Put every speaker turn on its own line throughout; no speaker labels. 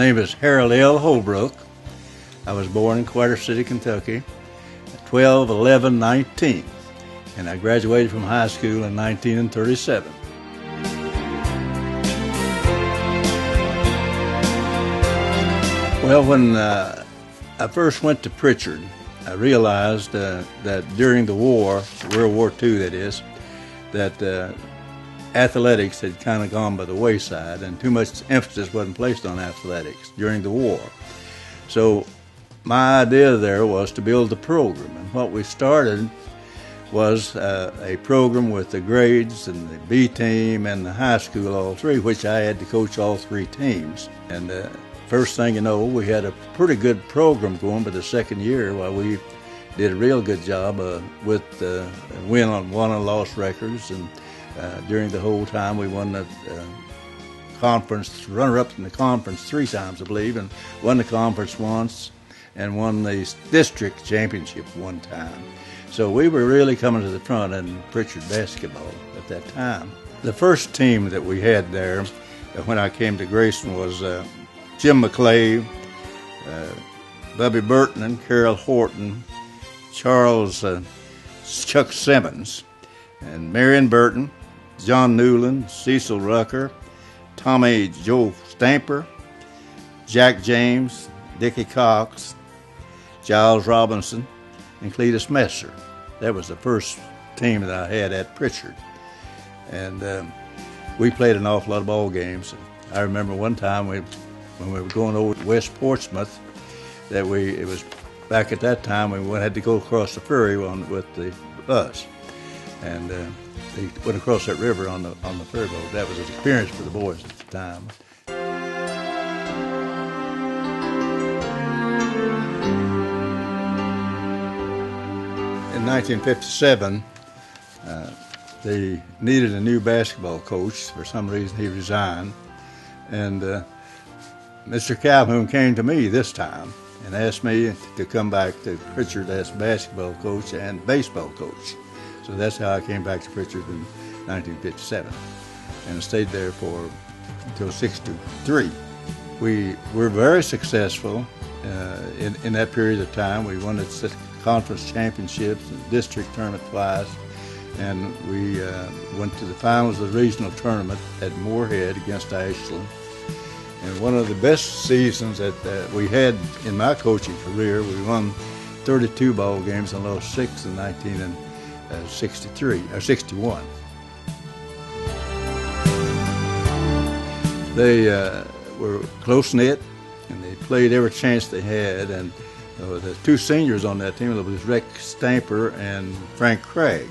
name is Harold Holbrook. I was born in Carter City, Kentucky, 12/11/19, and I graduated from high school in 1937. Well, when I first went to Prichard, I realized that during the war, World War II that is, that athletics had kind of gone by the wayside and too much emphasis wasn't placed on athletics during the war. So my idea there was to build a program, and what we started was a program with the grades and the B team and the high school, all three, which I had to coach all three teams. And first thing you know, we had a pretty good program going, but the second year, well, we did a real good job with win on and loss records, and during the whole time we won the conference, runner-up in the conference 3 times, I believe, and won the conference once, and won the district championship 1 time. So we were really coming to the front in Prichard basketball at that time. The first team that we had there when I came to Grayson was Jim McClave, Bubby Burton, and Carol Horton, Charles Chuck Simmons, and Marion Burton, John Newland, Cecil Rucker, Tommy Joe Stamper, Jack James, Dickie Cox, Giles Robinson, and Cletus Messer. That was the first team that I had at Prichard. And we played an awful lot of ball games. I remember one time when we were going over to West Portsmouth, that it was back at that time we had to go across the ferry with the bus. And they went across that river on the ferry boat. That was an experience for the boys at the time. In 1957, they needed a new basketball coach. For some reason, he resigned. And Mr. Calhoun came to me this time and asked me to come back to Prichard as basketball coach and baseball coach. So that's how I came back to Prichard in 1957 and stayed there until '63. We were very successful in that period of time. We won the conference championships and district tournament twice, and we went to the finals of the regional tournament at Moorhead against Ashland. And one of the best seasons that we had in my coaching career, we won 32 ball games and lost 6 in 1961. They were close-knit, and they played every chance they had. And the 2 seniors on that team was Rex Stamper and Frank Craig.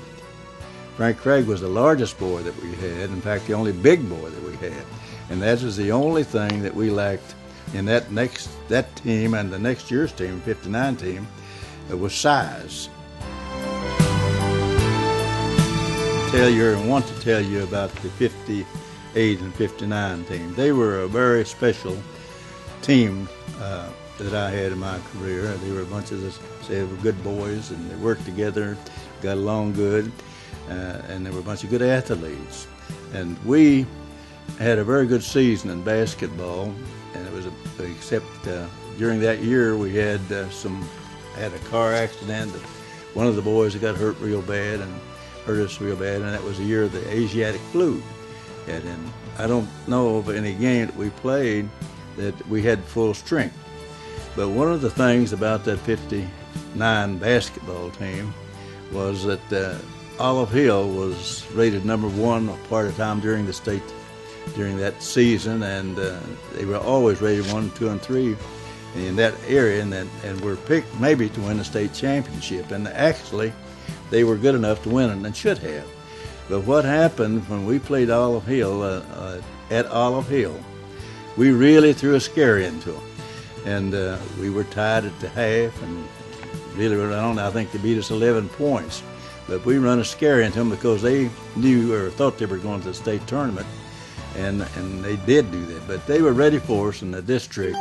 Frank Craig was the largest boy that we had, in fact, the only big boy that we had. And that is the only thing that we lacked in that team and the next year's team, 59 team, was size. I want to tell you about the 58 and 59 team. They were a very special team that I had in my career. They were a bunch of good boys, and they worked together, got along good, and they were a bunch of good athletes. And we had a very good season in basketball, and it was except during that year we had a car accident. One of the boys got hurt real bad and hurt us real bad, and that was the year of the Asiatic flu. And I don't know of any game that we played that we had full strength. But one of the things about that 59 basketball team was that Olive Hill was rated #1 a part of the time during the state during that season, and they were always rated 1, 2, and 3 in that area, and were picked maybe to win the state championship. And actually, they were good enough to win it and should have. But what happened when we played Olive Hill at Olive Hill, we really threw a scare into them, and we were tied at the half, and really went on. I think they beat us 11 points, but we run a scare into them because they knew or thought they were going to the state tournament. And they did do that, but they were ready for us in the district.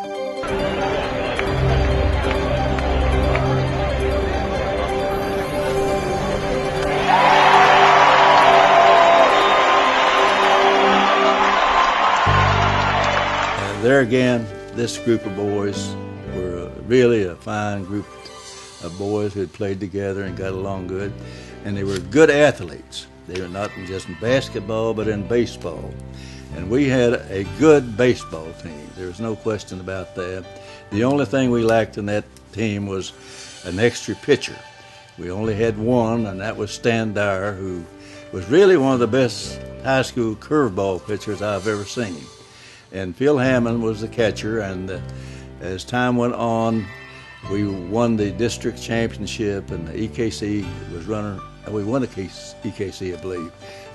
There again, this group of boys were really a fine group of boys who had played together and got along good, and they were good athletes. They were not just in basketball, but in baseball. And we had a good baseball team. There's no question about that. The only thing we lacked in that team was an extra pitcher. We only had one, and that was Stan Dyer, who was really one of the best high school curveball pitchers I've ever seen. And Phil Hammond was the catcher, and as time went on, we won the district championship, and the EKC was we won the EKC, I believe,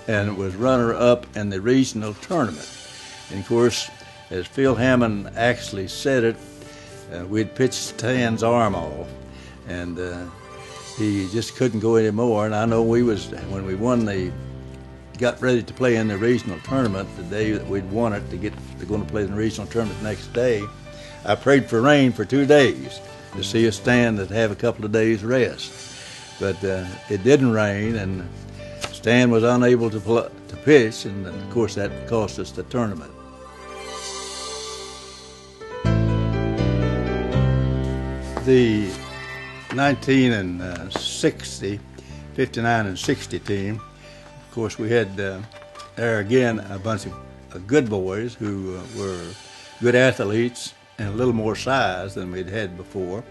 and it was runner-up in the regional tournament. And of course, as Phil Hammond actually said it, we'd pitched Stan's arm off, and he just couldn't go anymore. And I know when we got ready to play in the regional tournament, the day that we'd won it, to go to play in the regional tournament the next day, I prayed for rain for 2 days to see us Stan that have a couple of days rest. But it didn't rain, and Stan was unable to pitch, and of course that cost us the tournament. The 1960, 59 and 60 team, of course we had there again a bunch of good boys who were good athletes and a little more size than we'd had before.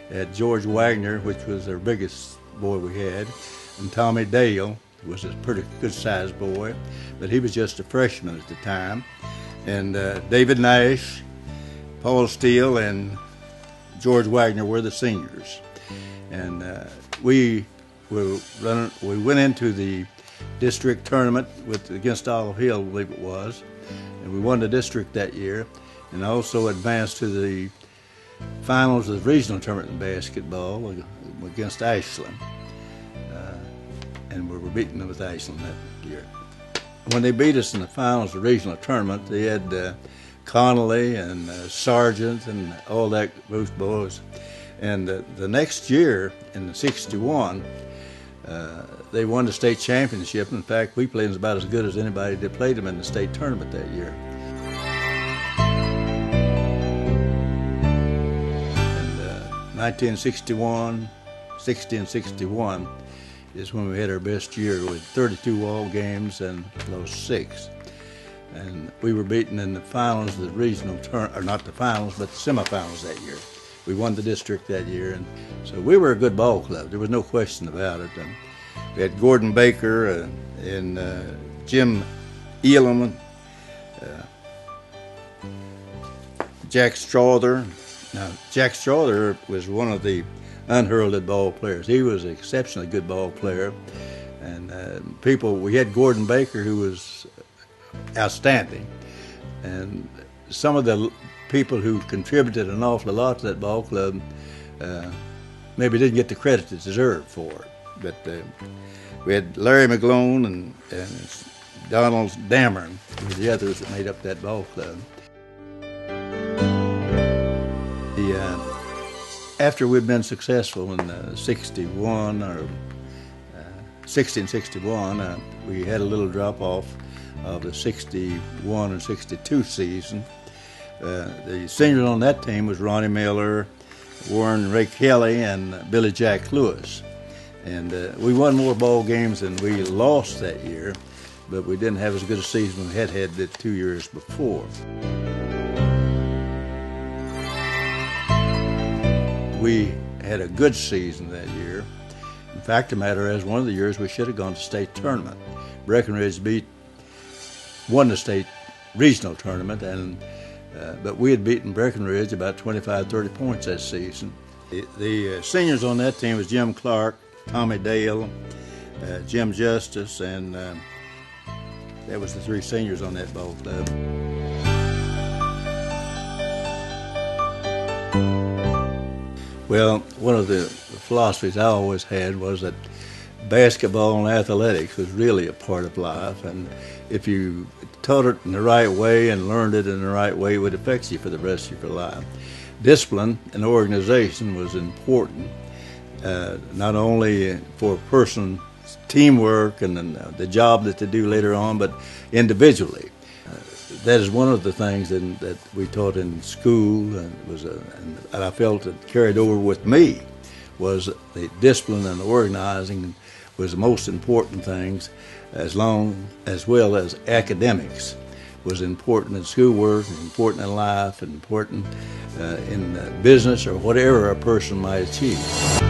Had George Wagner, which was our biggest boy we had, and Tommy Dale was a pretty good-sized boy, but he was just a freshman at the time. And David Nash, Paul Steele, and George Wagner were the seniors. And we went into the district tournament against Olive Hill, I believe it was, and we won the district that year, and also advanced to the finals of the regional tournament in basketball against Ashland. And we were beaten with Ashland that year. When they beat us in the finals of the regional tournament, they had Connolly and Sargent and all those boys. And the next year, in the 61, they won the state championship. In fact, we played about as good as anybody that played them in the state tournament that year. And 1961, 60 and 61 is when we had our best year with 32 all games and lost 6. And we were beaten in the finals of the regional tournament, or not the finals, but the semifinals that year. We won the district that year, and so we were a good ball club. There was no question about it. And we had Gordon Baker and Jim Elam, Jack Strother. Now, Jack Strother was one of the unheralded ball players. He was an exceptionally good ball player, and we had Gordon Baker, who was outstanding, and some of the people who contributed an awful lot to that ball club maybe didn't get the credit they deserved for it. But we had Larry McGlone and Donald Dameron, who were the others that made up that ball club. After we'd been successful in 61 or 60 and 61, we had a little drop off of the 61 and 62 season. The seniors on that team was Ronnie Miller, Warren Ray Kelly, and Billy Jack Lewis. And we won more ball games than we lost that year, but we didn't have as good a season as we had the 2 years before. We had a good season that year. In fact, the matter is, one of the years we should have gone to state tournament. Breckenridge won the state regional tournament, but we had beaten Breckenridge about 25, 30 points that season. The seniors on that team was Jim Clark, Tommy Dale, Jim Justice, and that was the 3 seniors on that ball club. Well, one of the philosophies I always had was that basketball and athletics was really a part of life, and if you taught it in the right way and learned it in the right way, it would affect you for the rest of your life. Discipline and organization was important, not only for a person's teamwork and the job that they do later on, but individually. that is one of the things that we taught in school, and I felt it carried over with me, was the discipline and the organizing was the most important things, as well as academics was important in schoolwork, important in life, and important in business or whatever a person might achieve.